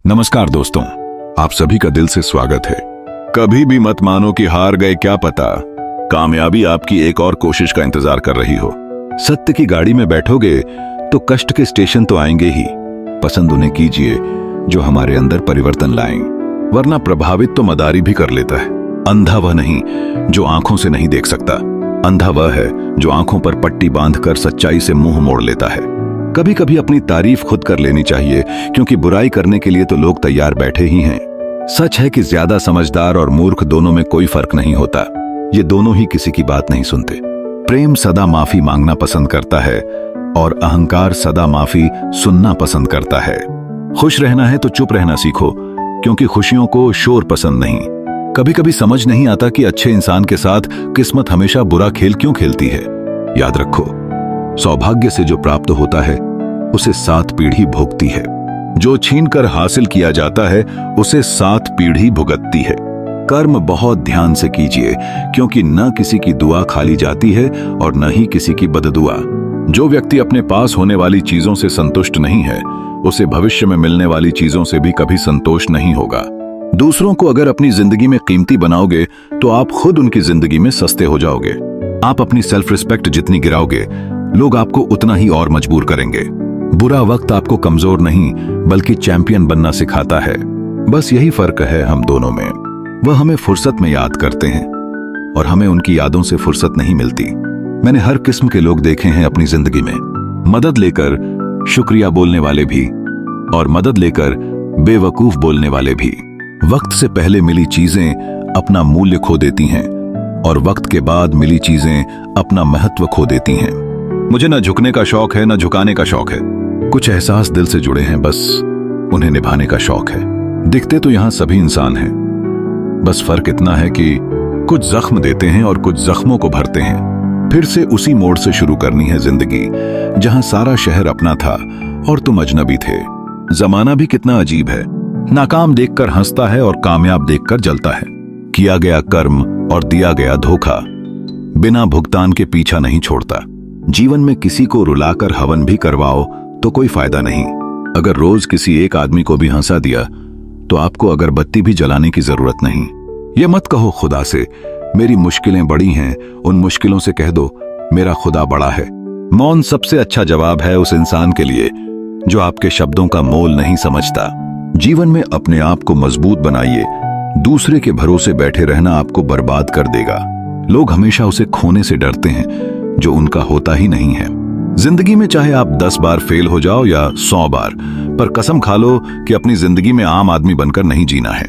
नमस्कार दोस्तों, आप सभी का दिल से स्वागत है। कभी भी मत मानो कि हार गए, क्या पता कामयाबी आपकी एक और कोशिश का इंतजार कर रही हो। सत्य की गाड़ी में बैठोगे तो कष्ट के स्टेशन तो आएंगे ही। पसंद उन्हें कीजिए जो हमारे अंदर परिवर्तन लाएं, वरना प्रभावित तो मदारी भी कर लेता है। अंधा वह नहीं जो आंखों से नहीं देख सकता, अंधा वह है जो आंखों पर पट्टी बांधकर सच्चाई से मुंह मोड़ लेता है। कभी कभी अपनी तारीफ खुद कर लेनी चाहिए, क्योंकि बुराई करने के लिए तो लोग तैयार बैठे ही हैं। सच है कि ज्यादा समझदार और मूर्ख दोनों में कोई फर्क नहीं होता। ये दोनों ही किसी की बात नहीं सुनते। प्रेम सदा माफी मांगना पसंद करता है और अहंकार सदा माफी सुनना पसंद करता है। खुश रहना है तो चुप रहना सीखो, क्योंकि खुशियों को शोर पसंद नहीं। कभी कभी समझ नहीं आता कि अच्छे इंसान के साथ किस्मत हमेशा बुरा खेल क्यों खेलती है। याद रखो, सौभाग्य से जो प्राप्त होता है उसे 7 पीढ़ी भोगती है, जो छीनकर हासिल किया जाता है उसे 7 पीढ़ी भुगतती है। कर्म बहुत ध्यान से कीजिए, क्योंकि न किसी की दुआ खाली जाती है और न ही किसी की बददुआ। जो व्यक्ति अपने पास होने वाली चीजों से संतुष्ट नहीं है, उसे भविष्य में मिलने वाली चीजों से भी कभी संतोष नहीं होगा। दूसरों को अगर अपनी जिंदगी में कीमती बनाओगे तो आप खुद उनकी जिंदगी में सस्ते हो जाओगे। आप अपनी सेल्फ रिस्पेक्ट जितनी गिराओगे, लोग आपको उतना ही और मजबूर करेंगे। बुरा वक्त आपको कमजोर नहीं बल्कि चैंपियन बनना सिखाता है। बस यही फर्क है हम दोनों में। वह हमें फुर्सत में याद करते हैं और हमें उनकी यादों से फुर्सत नहीं मिलती। मैंने हर किस्म के लोग देखे हैं अपनी जिंदगी में। मदद लेकर शुक्रिया बोलने वाले भी और मदद लेकर बेवकूफ बोलने वाले भी। वक्त से पहले मिली चीजें अपना मूल्य खो देती हैं और वक्त के बाद मिली चीजें अपना महत्व खो देती हैं। मुझे न झुकने का शौक है न झुकाने का शौक है। कुछ एहसास दिल से जुड़े हैं, बस उन्हें निभाने का शौक है। दिखते तो यहां सभी इंसान हैं, बस फर्क इतना है कि कुछ जख्म देते हैं और कुछ जख्मों को भरते हैं। फिर से उसी मोड़ से शुरू करनी है जिंदगी, जहां सारा शहर अपना था और तुम अजनबी थे। जमाना भी कितना अजीब है, नाकाम देखकर हंसता है और कामयाब देखकर जलता है। किया गया कर्म और दिया गया धोखा बिना भुगतान के पीछा नहीं छोड़ता। जीवन में किसी को रुलाकर हवन भी करवाओ तो कोई फायदा नहीं। अगर रोज किसी एक आदमी को भी हंसा दिया तो आपको अगरबत्ती भी जलाने की जरूरत नहीं। ये मत कहो खुदा से मेरी मुश्किलें बड़ी हैं, उन मुश्किलों से कह दो मेरा खुदा बड़ा है। मौन सबसे अच्छा जवाब है उस इंसान के लिए जो आपके शब्दों का मोल नहीं समझता। जीवन में अपने आप को मजबूत बनाइए। दूसरे के भरोसे बैठे रहना आपको बर्बाद कर देगा। लोग हमेशा उसे खोने से डरते हैं जो उनका होता ही नहीं है। जिंदगी में चाहे आप 10 बार फेल हो जाओ या 100 बार, पर कसम खा लो कि अपनी जिंदगी में आम आदमी बनकर नहीं जीना है।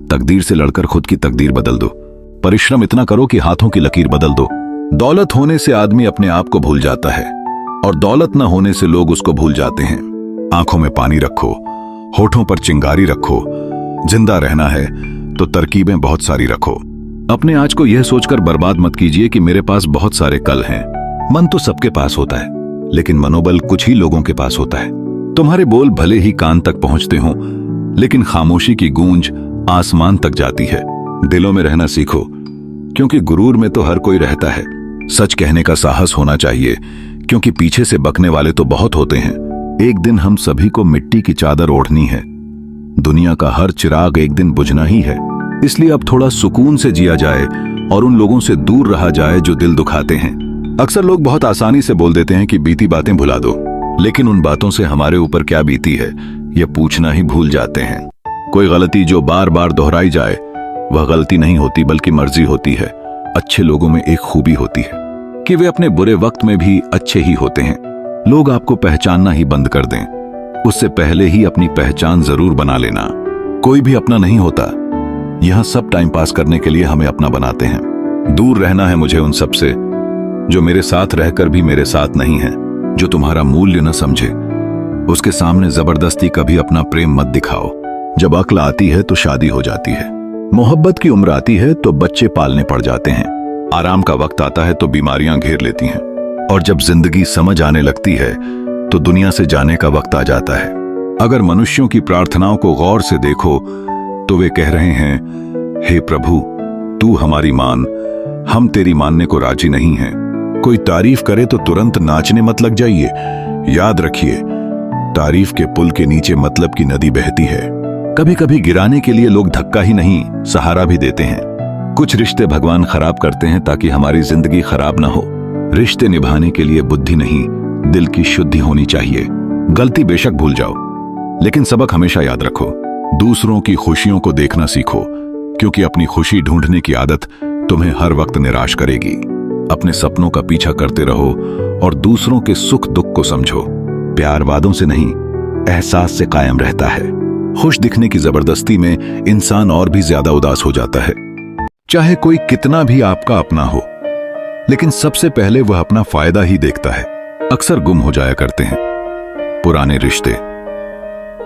तकदीर से लड़कर खुद की तकदीर बदल दो। परिश्रम इतना करो कि हाथों की लकीर बदल दो। दौलत होने से आदमी अपने आप को भूल जाता है और दौलत न होने से लोग उसको भूल जाते हैं। आंखों में पानी रखो, होठों पर चिंगारी रखो। जिंदा रहना है तो तरकीबें बहुत सारी रखो। अपने आज को यह सोचकर बर्बाद मत कीजिए कि मेरे पास बहुत सारे कल हैं। मन तो सबके पास होता है, लेकिन मनोबल कुछ ही लोगों के पास होता है। तुम्हारे बोल भले ही कान तक पहुंचते हों, लेकिन खामोशी की गूंज आसमान तक जाती है। दिलों में रहना सीखो, क्योंकि गुरूर में तो हर कोई रहता है। सच कहने का साहस होना चाहिए, क्योंकि पीछे से बकने वाले तो बहुत होते हैं। एक दिन हम सभी को मिट्टी की चादर ओढ़नी है। दुनिया का हर चिराग एक दिन बुझना ही है। इसलिए अब थोड़ा सुकून से जिया जाए और उन लोगों से दूर रहा जाए जो दिल दुखाते हैं। अक्सर लोग बहुत आसानी से बोल देते हैं कि बीती बातें भुला दो, लेकिन उन बातों से हमारे ऊपर क्या बीती है यह पूछना ही भूल जाते हैं। कोई गलती जो बार बार दोहराई जाए वह गलती नहीं होती बल्कि मर्जी होती है। अच्छे लोगों में एक खूबी होती है कि वे अपने बुरे वक्त में भी अच्छे ही होते हैं। लोग आपको पहचानना ही बंद कर दें, उससे पहले ही अपनी पहचान जरूर बना लेना। कोई भी अपना नहीं होता। यहां सब टाइम पास करने के लिए हमें अपना बनाते हैं। दूर रहना है मुझे उन सब से जो मेरे साथ रहकर भी मेरे साथ नहीं है। जो तुम्हारा मूल्य न समझे उसके सामने जबरदस्ती कभी अपना प्रेम मत दिखाओ। जब अक्ल आती है तो शादी हो जाती है। मोहब्बत की उम्र आती है तो बच्चे पालने पड़ जाते हैं। आराम का वक्त आता है तो बीमारियां घेर लेती हैं। और जब जिंदगी समझ आने लगती है तो दुनिया से जाने का वक्त आ जाता है। अगर मनुष्यों की प्रार्थनाओं को गौर से देखो तो वे कह रहे हैं, हे प्रभु तू हमारी मान, हम तेरी मानने को राजी नहीं हैं। कोई तारीफ करे तो तुरंत नाचने मत लग जाइए। याद रखिए, तारीफ के पुल के नीचे मतलब की नदी बहती है। कभी कभी गिराने के लिए लोग धक्का ही नहीं, सहारा भी देते हैं। कुछ रिश्ते भगवान खराब करते हैं ताकि हमारी जिंदगी खराब ना हो। रिश्ते निभाने के लिए बुद्धि नहीं, दिल की शुद्धि होनी चाहिए। गलती बेशक भूल जाओ, लेकिन सबक हमेशा याद रखो। दूसरों की खुशियों को देखना सीखो, क्योंकि अपनी खुशी ढूंढने की आदत तुम्हें हर वक्त निराश करेगी। अपने सपनों का पीछा करते रहो और दूसरों के सुख दुख को समझो। प्यार वादों से नहीं, एहसास से कायम रहता है। खुश दिखने की जबरदस्ती में इंसान और भी ज्यादा उदास हो जाता है। चाहे कोई कितना भी आपका अपना हो, लेकिन सबसे पहले वह अपना फायदा ही देखता है। अक्सर गुम हो जाया करते हैं पुराने रिश्ते।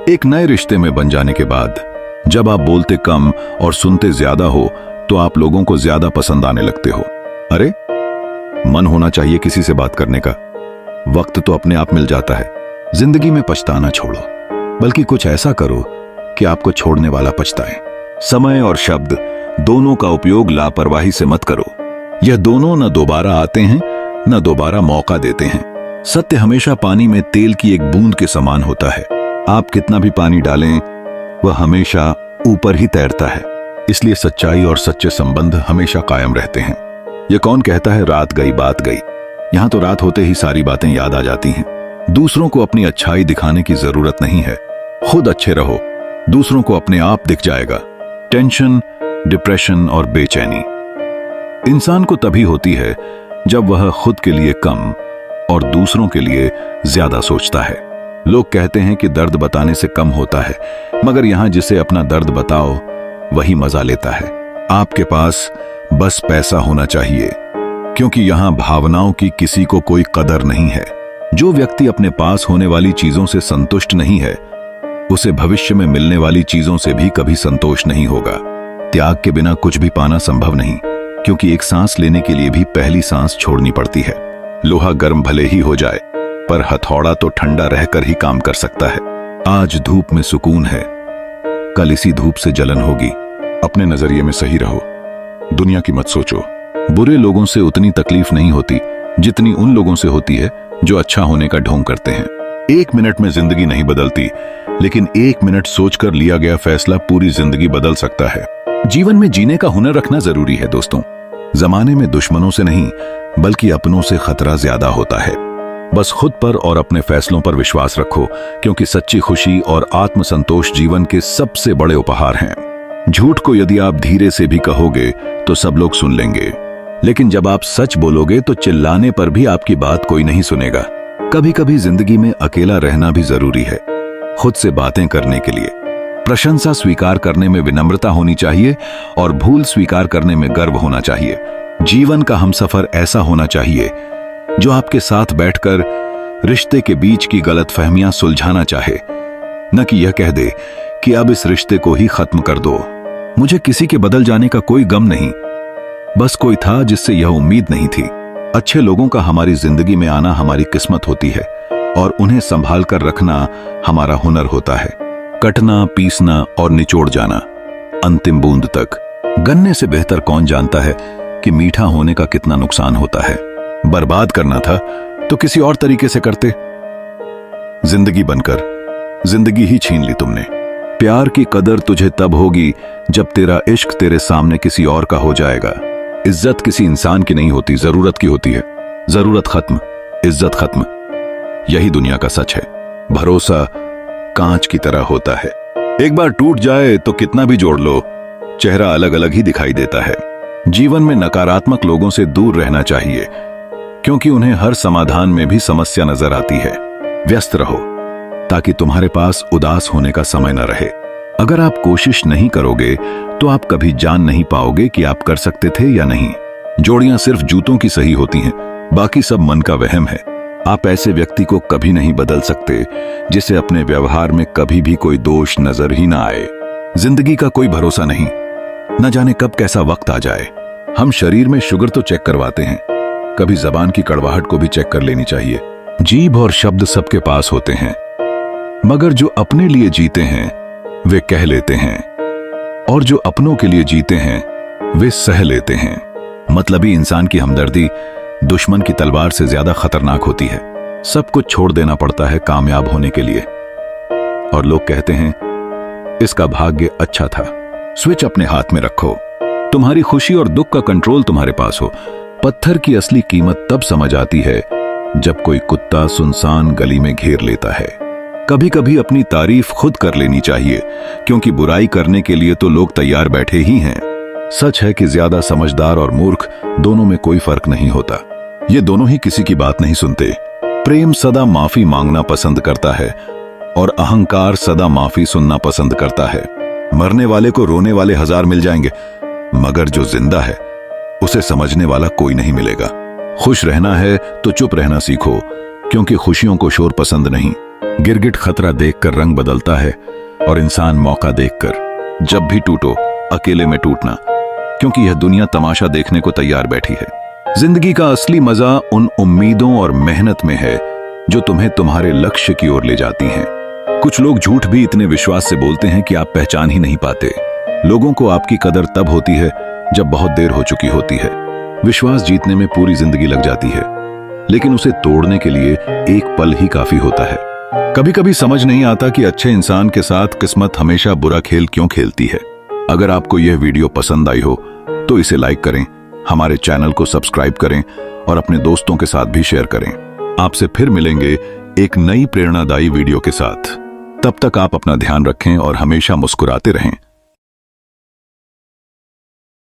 एक नए रिश्ते में बन जाने के बाद जब आप बोलते कम और सुनते ज्यादा हो तो आप लोगों को ज्यादा पसंद आने लगते हो। अरे, मन होना चाहिए किसी से बात करने का। वक्त तो अपने आप मिल जाता है। जिंदगी में पछताना छोड़ो, बल्कि कुछ ऐसा करो कि आपको छोड़ने वाला पछताए। समय और शब्द दोनों का उपयोग लापरवाही से मत करो। यह दोनों न दोबारा आते हैं न दोबारा मौका देते हैं। सत्य हमेशा पानी में तेल की एक बूंद के समान होता है। आप कितना भी पानी डालें, वह हमेशा ऊपर ही तैरता है। इसलिए सच्चाई और सच्चे संबंध हमेशा कायम रहते हैं। यह कौन कहता है रात गई बात गई? यहां तो रात होते ही सारी बातें याद आ जाती हैं। दूसरों को अपनी अच्छाई दिखाने की जरूरत नहीं है। खुद अच्छे रहो, दूसरों को अपने आप दिख जाएगा। टेंशन, डिप्रेशन और बेचैनी इंसान को तभी होती है जब वह खुद के लिए कम और दूसरों के लिए ज्यादा सोचता है। लोग कहते हैं कि दर्द बताने से कम होता है, मगर यहां जिसे अपना दर्द बताओ वही मजा लेता है। आपके पास बस पैसा होना चाहिए, क्योंकि यहां भावनाओं की किसी को कोई कदर नहीं है। जो व्यक्ति अपने पास होने वाली चीजों से संतुष्ट नहीं है, उसे भविष्य में मिलने वाली चीजों से भी कभी संतोष नहीं होगा। त्याग के बिना कुछ भी पाना संभव नहीं, क्योंकि एक सांस लेने के लिए भी पहली सांस छोड़नी पड़ती है। लोहा गर्म भले ही हो जाए, पर हथौड़ा तो ठंडा रहकर ही काम कर सकता है। आज धूप में सुकून है, कल इसी धूप से जलन होगी। अपने नजरिए में सही रहो, दुनिया की मत सोचो। बुरे लोगों से उतनी तकलीफ नहीं होती जितनी उन लोगों से होती है जो अच्छा होने का ढोंग करते हैं। 1 मिनट में जिंदगी नहीं बदलती, लेकिन 1 मिनट सोचकर लिया गया फैसला पूरी जिंदगी बदल सकता है। जीवन में जीने का हुनर रखना जरूरी है दोस्तों। जमाने में दुश्मनों से नहीं, बल्कि अपनों से खतरा ज्यादा होता है। बस खुद पर और अपने फैसलों पर विश्वास रखो, क्योंकि सच्ची खुशी और आत्मसंतोष जीवन के सबसे बड़े उपहार हैं। झूठ को यदि आप धीरे से भी कहोगे तो सब लोग सुन लेंगे, लेकिन जब आप सच बोलोगे तो चिल्लाने पर भी आपकी बात कोई नहीं सुनेगा। कभी कभी जिंदगी में अकेला रहना भी जरूरी है, खुद से बातें करने के लिए। प्रशंसा स्वीकार करने में विनम्रता होनी चाहिए और भूल स्वीकार करने में गर्व होना चाहिए। जीवन का हमसफर ऐसा होना चाहिए जो आपके साथ बैठकर रिश्ते के बीच की गलतफहमियां सुलझाना चाहे, न कि यह कह दे कि अब इस रिश्ते को ही खत्म कर दो। मुझे किसी के बदल जाने का कोई गम नहीं, बस कोई था जिससे यह उम्मीद नहीं थी। अच्छे लोगों का हमारी जिंदगी में आना हमारी किस्मत होती है और उन्हें संभाल कर रखना हमारा हुनर होता है। कटना, पीसना और निचोड़ जाना अंतिम बूंद तक। गन्ने से बेहतर कौन जानता है कि मीठा होने का कितना नुकसान होता है। बर्बाद करना था तो किसी और तरीके से करते। जिंदगी बनकर जिंदगी ही छीन ली तुमने। प्यार की कदर तुझे तब होगी जब तेरा इश्क तेरे सामने किसी और का हो जाएगा। इज्जत किसी इंसान की नहीं होती, जरूरत की होती है। जरूरत खत्म, इज्जत खत्म। यही दुनिया का सच है। भरोसा कांच की तरह होता है, एक बार टूट जाए तो कितना भी जोड़ लो, चेहरा अलग अलग ही दिखाई देता है। जीवन में नकारात्मक लोगों से दूर रहना चाहिए, क्योंकि उन्हें हर समाधान में भी समस्या नजर आती है। व्यस्त रहो ताकि तुम्हारे पास उदास होने का समय न रहे। अगर आप कोशिश नहीं करोगे तो आप कभी जान नहीं पाओगे कि आप कर सकते थे या नहीं। जोड़ियां सिर्फ जूतों की सही होती हैं, बाकी सब मन का वहम है। आप ऐसे व्यक्ति को कभी नहीं बदल सकते जिसे अपने व्यवहार में कभी भी कोई दोष नजर ही ना आए। जिंदगी का कोई भरोसा नहीं, न जाने कब कैसा वक्त आ जाए। हम शरीर में शुगर तो चेक करवाते हैं, कभी जबान की कड़वाहट को भी चेक कर लेनी चाहिए। जीभ और शब्द सबके पास होते हैं, मगर जो अपने लिए जीते हैं वे कह लेते हैं, और जो अपनों के लिए जीते हैं वे सह लेते हैं। मतलबी इंसान की हमदर्दी दुश्मन की तलवार से ज्यादा खतरनाक होती है। सब कुछ छोड़ देना पड़ता है कामयाब होने के लिए। और लोग कहते हैं इसका भाग्य अच्छा था। स्विच अपने हाथ में रखो। तुम्हारी खुशी और दुख का कंट्रोल तुम्हारे पास हो। पत्थर की असली कीमत तब समझ आती है जब कोई कुत्ता सुनसान गली में घेर लेता है। कभी कभी अपनी तारीफ खुद कर लेनी चाहिए, क्योंकि बुराई करने के लिए तो लोग तैयार बैठे ही हैं। सच है कि ज्यादा समझदार और मूर्ख दोनों में कोई फर्क नहीं होता। ये दोनों ही किसी की बात नहीं सुनते। प्रेम सदा माफी मांगना पसंद करता है और अहंकार सदा माफी सुनना पसंद करता है। मरने वाले को रोने वाले 1000 मिल जाएंगे, मगर जो जिंदा है उसे समझने वाला कोई नहीं मिलेगा। खुश रहना है तो चुप रहना सीखो, क्योंकि खुशियों को शोर पसंद नहीं। गिरगिट खतरा देखकर रंग बदलता है और इंसान मौका देखकर। जब भी टूटो अकेले में टूटना, क्योंकि यह दुनिया तमाशा देखने को तैयार बैठी है। जिंदगी का असली मजा उन उम्मीदों और मेहनत में है जो तुम्हें तुम्हारे लक्ष्य की ओर ले जाती हैं। कुछ लोग झूठ भी इतने विश्वास से बोलते हैं कि आप पहचान ही नहीं पाते। लोगों को आपकी कदर तब होती है जब बहुत देर हो चुकी होती है। विश्वास जीतने में पूरी जिंदगी लग जाती है, लेकिन उसे तोड़ने के लिए एक पल ही काफी होता है। कभी कभी समझ नहीं आता कि अच्छे इंसान के साथ किस्मत हमेशा बुरा खेल क्यों खेलती है। अगर आपको यह वीडियो पसंद आई हो तो इसे लाइक करें, हमारे चैनल को सब्सक्राइब करें और अपने दोस्तों के साथ भी शेयर करें। आपसे फिर मिलेंगे एक नई प्रेरणादायी वीडियो के साथ। तब तक आप अपना ध्यान रखें और हमेशा मुस्कुराते रहें।